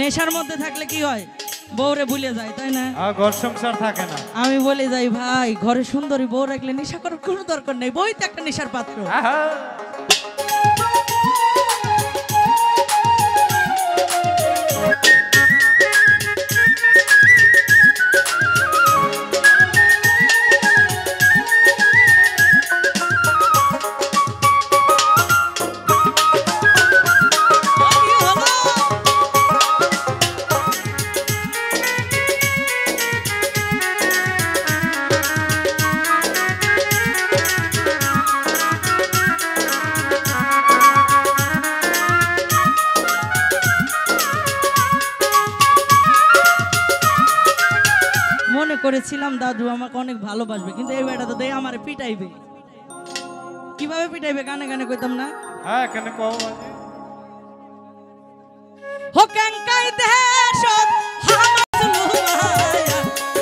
নেশার মধ্যে থাকলে কি হয়, বউরে ভুলে যায়, তাই না? ঘর সংসার থাকে না। আমি বলে যাই ভাই, ঘরে সুন্দরী বউ রাখলে নেশা করার কোনো দরকার নেই, বই তো একটা নেশার পাত্র। করেছিলাম দাদু আমাকে অনেক ভালোবাসবে, কিন্তু এই বেটা তো দেয় আমারে পিটাইবে। কিভাবে পিটাইবে গানে গানে কইতাম না। হ্যাঁ কেন কও হো কাঙ্কাই দেশত হামাসলু মায়া,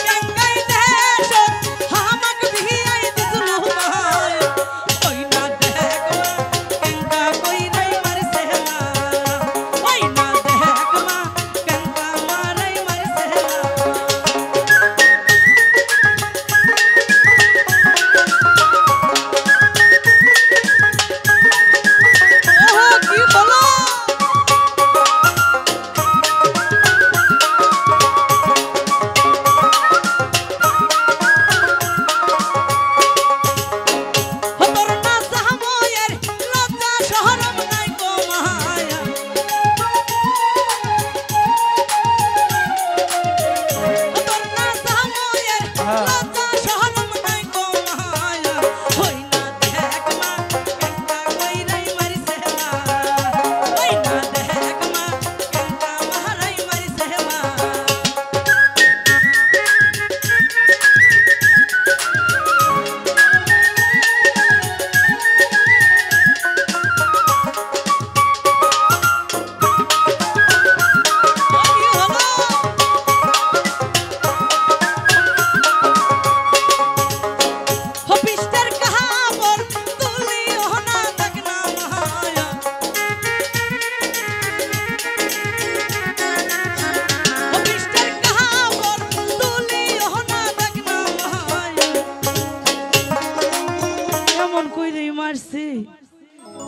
কাঙ্কাই দেশত হামাক ভিআই দিসলু মায়া, ওই না দেখ কাঙ্কা কই নাই মারছে মা, ওই না দেখ মা কাঙ্কা মারাই মারছে মা।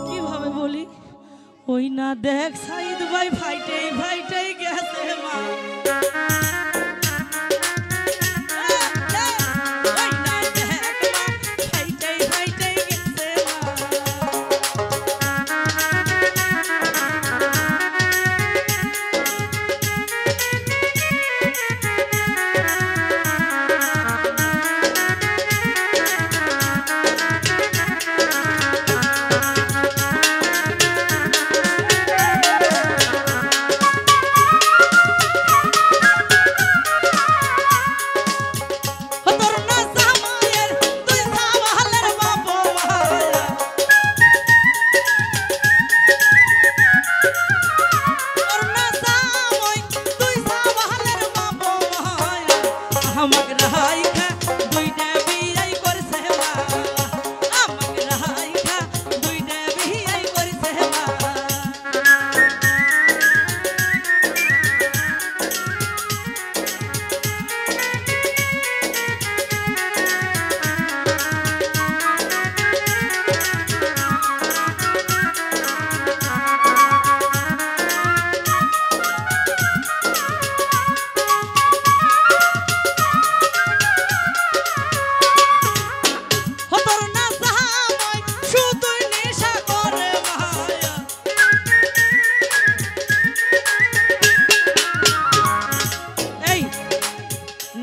কিভাবে বলি, ওই না দেখ সাইদ ভাই ফাইটাই ফাইটাই গেছে মা,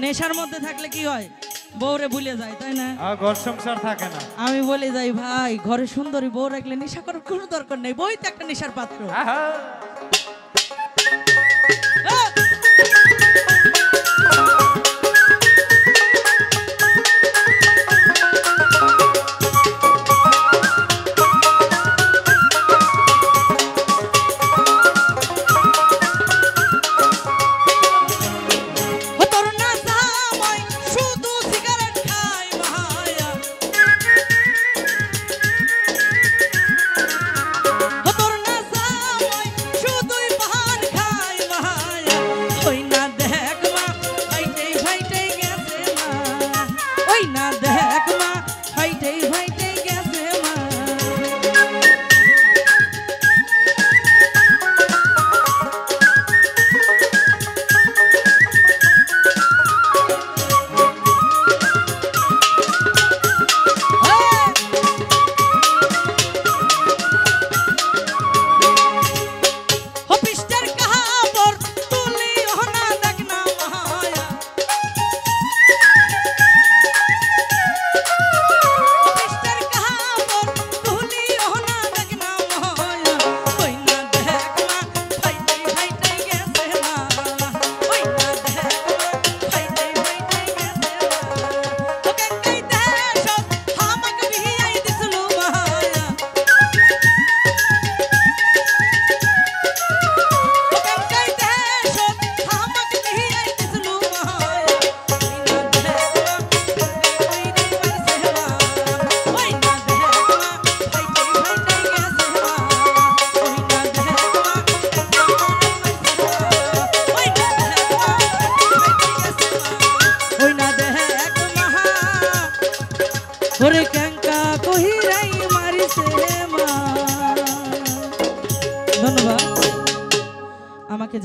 নেশার মধ্যে থাকলে কি হয়, বউরে ভুলে যায়, তাই না? ঘর সংসার থাকে না। আমি বলে যাই ভাই, ঘরে সুন্দরী বউ রাখলে নেশা করার কোনো দরকার নেই, বই তো একটা নেশার পাত্র। ধন্যবাদ আমাকে